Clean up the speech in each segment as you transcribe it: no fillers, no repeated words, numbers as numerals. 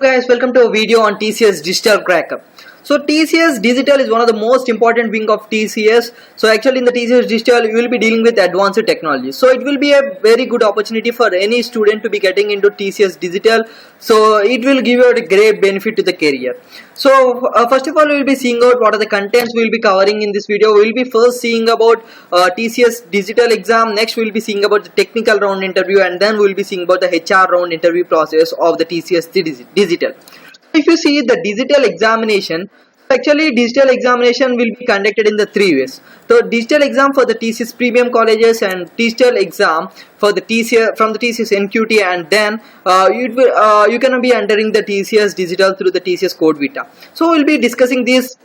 Guys, welcome to a video on TCS Digital Cracker. So TCS Digital is one of the most important wing of TCS. So actually in the TCS Digital you will be dealing with advanced technology. So it will be a very good opportunity for any student to be getting into TCS Digital. So it will give you a great benefit to the career. So first of all we will be seeing out what are the contents we will be covering in this video. We will be first seeing about TCS Digital exam. Next we will be seeing about the technical round interview, and then we will be seeing about the HR round interview process of the TCS Digital. If you see the digital examination, actually digital examination will be conducted in the three ways. So digital exam for the TCS premium colleges and digital exam for the TCS from the TCS NQT, and then you can be entering the TCS Digital through the TCS Code Beta. So we'll be discussing this.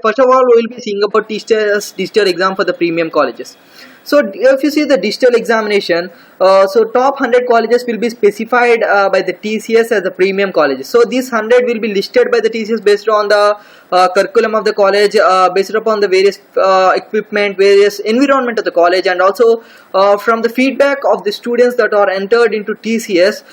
First of all, we will be seeing about TCS Digital exam for the premium colleges. So if you see the digital examination, so top 100 colleges will be specified by the TCS as the premium colleges. So these 100 will be listed by the TCS based on the curriculum of the college, based upon the various equipment, various environment of the college, and also from the feedback of the students that are entered into TCS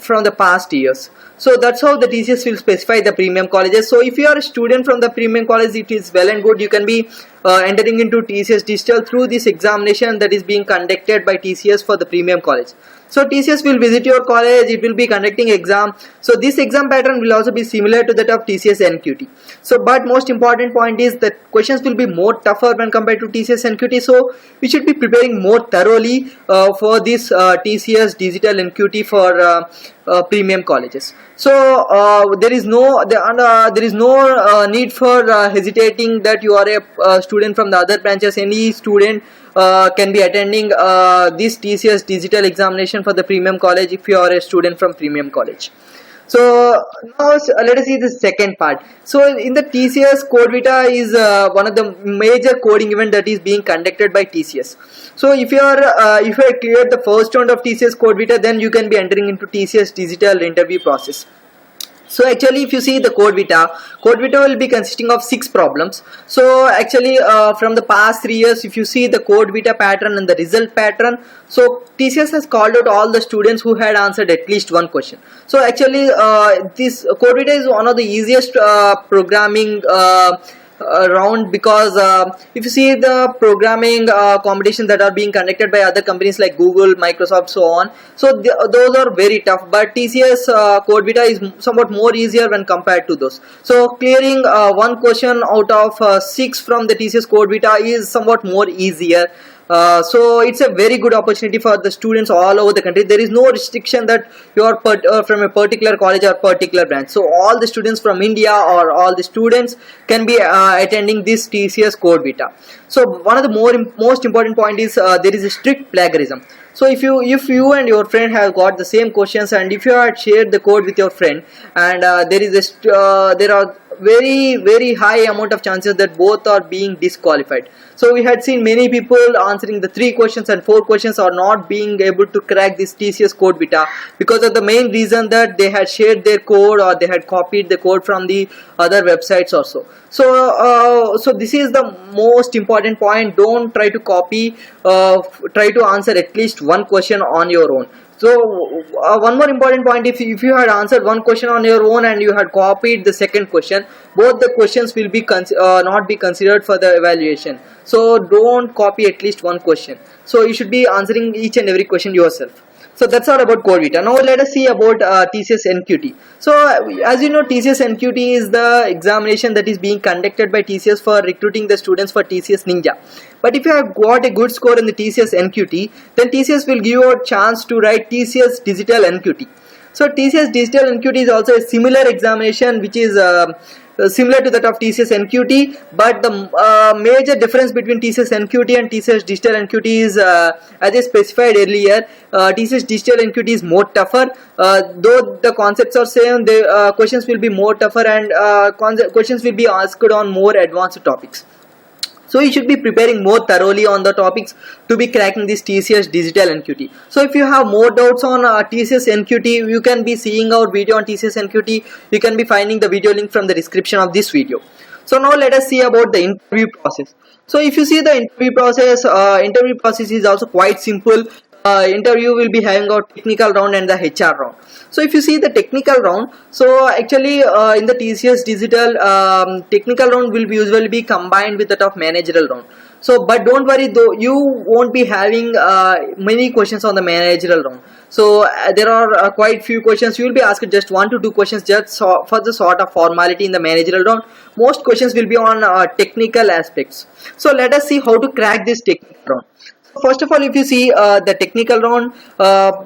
from the past years. So that's how the TCS will specify the premium colleges. So if you are a student from the premium college, it is well and good. You can be entering into TCS Digital through this examination that is being conducted by TCS for the premium college. So TCS will visit your college, it will be conducting exam. So this exam pattern will also be similar to that of TCS NQT. So but most important point is that questions will be more tougher when compared to TCS NQT. So we should be preparing more thoroughly for this TCS Digital NQT for premium colleges. So there is no need for hesitating that you are a student from the other branches. Any student can be attending this TCS Digital examination for the premium college if you are a student from premium college. So now let us see the second part. So in the TCS Code Beta is one of the major coding event that is being conducted by TCS. So if you have cleared the first round of TCS Code Beta, then you can be entering into TCS Digital interview process. So actually if you see the Code Beta will be consisting of 6 problems. So actually from the past 3 years, if you see the Code Beta pattern and the result pattern, so TCS has called out all the students who had answered at least one question. So actually this Code Beta is one of the easiest programming round, because if you see the programming competitions that are being conducted by other companies like Google, Microsoft, so on, so those are very tough, but TCS Code Beta is somewhat more easier when compared to those. So clearing one question out of 6 from the TCS Code Beta is somewhat more easier. So it's a very good opportunity for the students all over the country. There is no restriction that you are from a particular college or particular branch. So all the students from India or all the students can be attending this TCS Code Beta. So one of the most important point is there is a strict plagiarism. So if you and your friend have got the same questions, and if you had shared the code with your friend, and there are very high amount of chances that both are being disqualified. So we had seen many people answering the 3 questions and 4 questions are not being able to crack this TCS Code Beta because of the main reason that they had shared their code or they had copied the code from the other websites also. So this is the most important point. Don't try to copy, try to answer at least one question on your own. So one more important point, if you had answered one question on your own and you had copied the second question, both the questions will be not be considered for the evaluation. So don't copy at least one question. So you should be answering each and every question yourself. So that's all about Code Beta. Now let us see about TCS NQT. So as you know, TCS NQT is the examination that is being conducted by TCS for recruiting the students for TCS Ninja. But if you have got a good score in the TCS NQT, then TCS will give you a chance to write TCS Digital NQT. So TCS Digital NQT is also a similar examination which is similar to that of TCS NQT, but the major difference between TCS NQT and TCS Digital NQT is, as I specified earlier, TCS Digital NQT is more tougher. Though the concepts are same, the questions will be more tougher, and questions will be asked on more advanced topics. So you should be preparing more thoroughly on the topics to be cracking this TCS Digital NQT. So if you have more doubts on TCS NQT, you can be seeing our video on TCS NQT. You can be finding the video link from the description of this video. So now let us see about the interview process. So if you see the interview process is also quite simple. interview will be having a technical round and the HR round. So if you see the technical round, so actually in the TCS Digital, technical round will be usually be combined with that of managerial round. So but don't worry, though, you won't be having many questions on the managerial round. So there are quite few questions. You will be asked just 1 to 2 questions just for the sort of formality in the managerial round. Most questions will be on technical aspects. So let us see how to crack this technical round. First of all, if you see the technical round,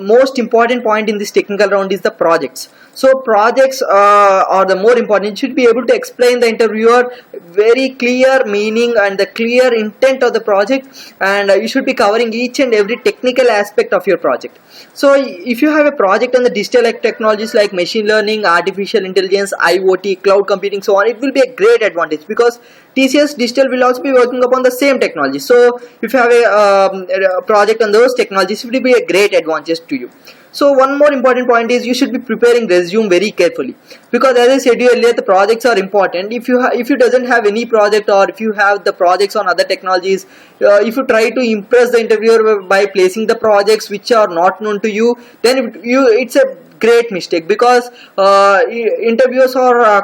most important point in this technical round is the projects. So projects are the more important. You should be able to explain the interviewer very clear meaning and the clear intent of the project, and you should be covering each and every technical aspect of your project. So if you have a project on the digital technologies like machine learning, artificial intelligence, IoT, cloud computing, so on, it will be a great advantage because TCS Digital will also be working upon the same technology. So if you have a project on those technologies, it will be a great advantage to you. So one more important point is you should be preparing resume very carefully, because as I said earlier, the projects are important. If you doesn't have any project, or if you have the projects on other technologies, if you try to impress the interviewer by placing the projects which are not known to you, then it's a great mistake, because interviewers are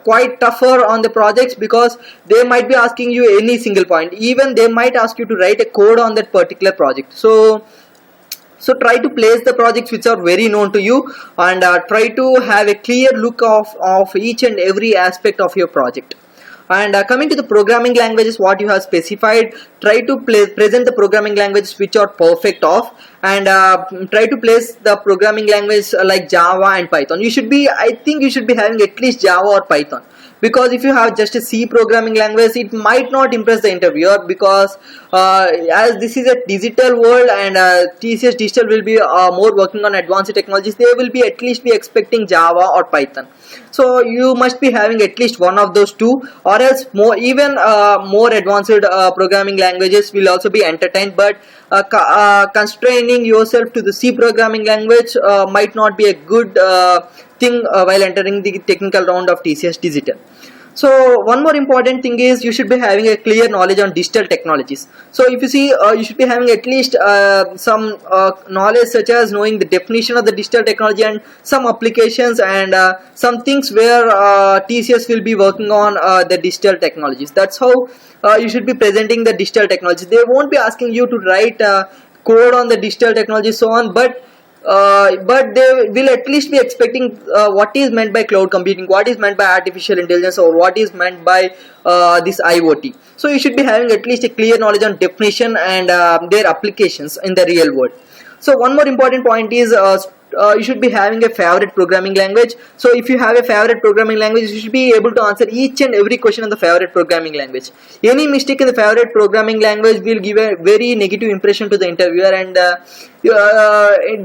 quite tougher on the projects, because they might be asking you any single point. Even they might ask you to write a code on that particular project. So try to place the projects which are very known to you, and try to have a clear look of each and every aspect of your project. And coming to the programming languages, what you have specified, try to present the programming languages which are perfect of, and try to place the programming language like Java and Python. I think you should be having at least Java or Python, because if you have just a C programming language, it might not impress the interviewer, because as this is a digital world, and TCS Digital will be more working on advanced technologies, they will be at least be expecting Java or Python. So you must be having at least one of those two, or else more advanced programming languages will also be entertained, but constraining yourself to the C programming language might not be a good thing while entering the technical round of TCS Digital. So one more important thing is you should be having a clear knowledge on digital technologies. So if you see, you should be having at least some knowledge, such as knowing the definition of the digital technology and some applications, and some things where TCS will be working on the digital technologies. That's how you should be presenting the digital technologies. They won't be asking you to write code on the digital technology, so on, but they will at least be expecting what is meant by cloud computing, what is meant by artificial intelligence, or what is meant by this IoT. So you should be having at least a clear knowledge on definition and their applications in the real world. So one more important point is you should be having a favorite programming language. So if you have a favorite programming language, you should be able to answer each and every question in the favorite programming language. Any mistake in the favorite programming language will give a very negative impression to the interviewer, and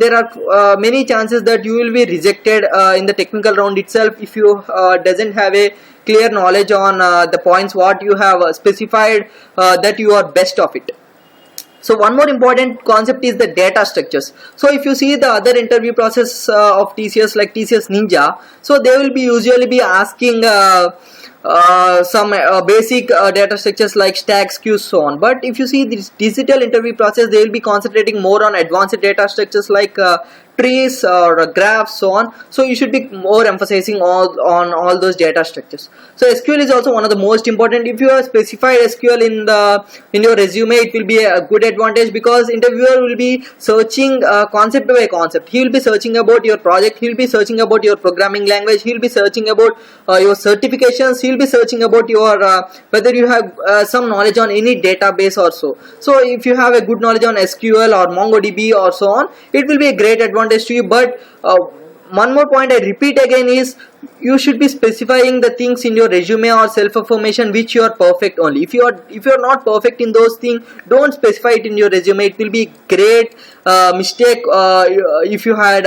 there are many chances that you will be rejected in the technical round itself if you doesn't have a clear knowledge on the points what you have specified that you are best of it. So one more important concept is the data structures. So if you see the other interview process of TCS, like TCS Ninja, so they will be usually be asking some basic data structures like stacks, queues, so on. But if you see this digital interview process, they will be concentrating more on advanced data structures like trees or graphs, so on. So you should be more emphasizing on all those data structures. So SQL is also one of the most important. If you have specified SQL in your resume, it will be a good advantage, because interviewer will be searching concept by concept. He will be searching about your project, he will be searching about your programming language, he will be searching about your certifications, he will be searching about your whether you have some knowledge on any database or so. So if you have a good knowledge on SQL or MongoDB or so on, it will be a great advantage to you. But one more point I repeat again is you should be specifying the things in your resume or self-affirmation which you are perfect only. If you are not perfect in those things, don't specify it in your resume. It will be great mistake if you had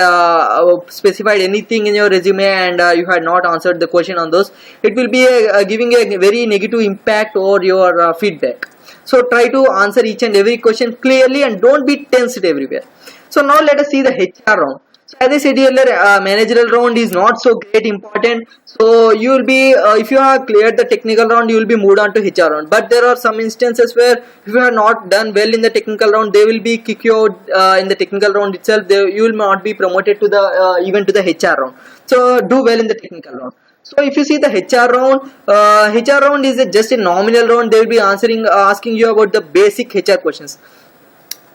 specified anything in your resume and you had not answered the question on those. It will be giving a very negative impact over your feedback. So try to answer each and every question clearly and don't be tensed everywhere. So now let us see the HR round. So as I said earlier, managerial round is not so great important. So you will be if you have cleared the technical round, you will be moved on to HR round. But there are some instances where if you have not done well in the technical round, they will be kick you out in the technical round itself. You will not be promoted to the even to the HR round. So do well in the technical round. So if you see the HR round is just a nominal round. They will be asking you about the basic HR questions.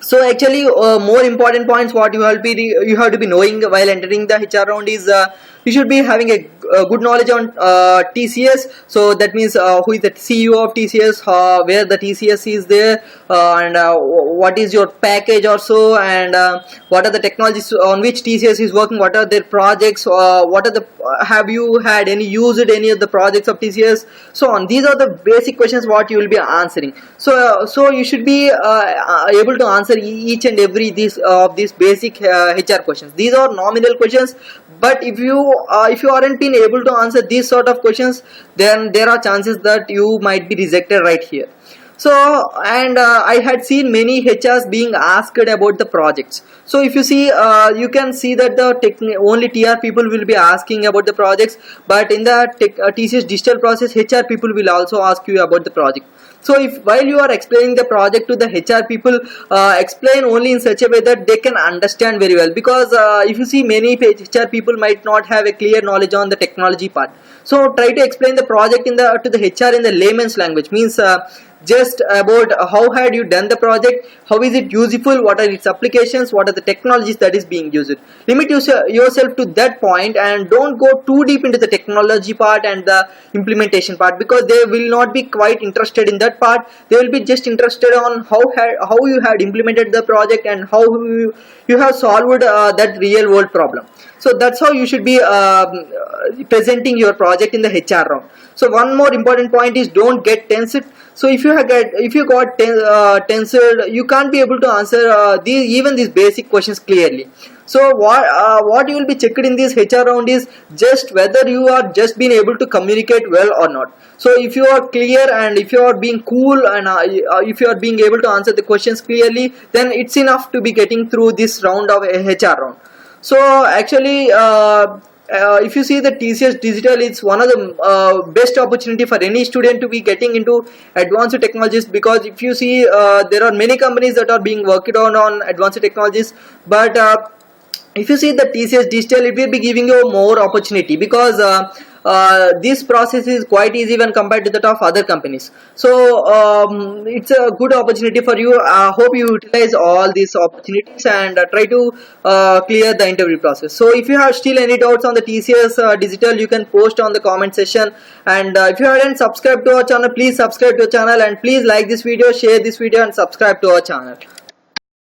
So actually more important points what you have to be knowing while entering the HR round is you should be having a good knowledge on TCS. So that means who is the CEO of TCS, where the TCS is there, and what is your package also, and what are the technologies on which TCS is working, what are their projects, what are the have you had any used any of the projects of TCS. So on these are the basic questions what you will be answering. So you should be able to answer each and every these basic HR questions. These are nominal questions, but if you aren't been able to answer these sort of questions, then there are chances that you might be rejected right here. So and I had seen many HRs being asked about the projects. So if you see you can see that the only TR people will be asking about the projects, but in the TCS digital process, HR people will also ask you about the project. So if while you are explaining the project to the HR people, explain only in such a way that they can understand very well, because if you see many HR people might not have a clear knowledge on the technology part. So try to explain the project to the HR in the layman's language, means just about how had you done the project, how is it useful, what are its applications, what are the technologies that is being used. Limit yourself to that point and don't go too deep into the technology part and the implementation part, because they will not be quite interested in that part. They will be just interested on how you had implemented the project and how you have solved that real world problem. So that's how you should be presenting your project in the HR round. So one more important point is don't get tensed. So if you got tensed, you can't be able to answer even these basic questions clearly. So what you will be checked in this HR round is just whether you are just being able to communicate well or not. So if you are clear and if you are being cool and if you are being able to answer the questions clearly, then it's enough to be getting through this round of HR round. So actually if you see the TCS Digital, it's one of the best opportunity for any student to be getting into advanced technologies, because if you see there are many companies that are being worked on advanced technologies, but if you see the TCS Digital, it will be giving you more opportunity, because this process is quite easy when compared to that of other companies. So it's a good opportunity for you. I hope you utilize all these opportunities and try to clear the interview process. So if you have still any doubts on the TCS Digital, you can post on the comment section. And if you haven't subscribed to our channel, please subscribe to our channel, and please like this video, share this video, and subscribe to our channel.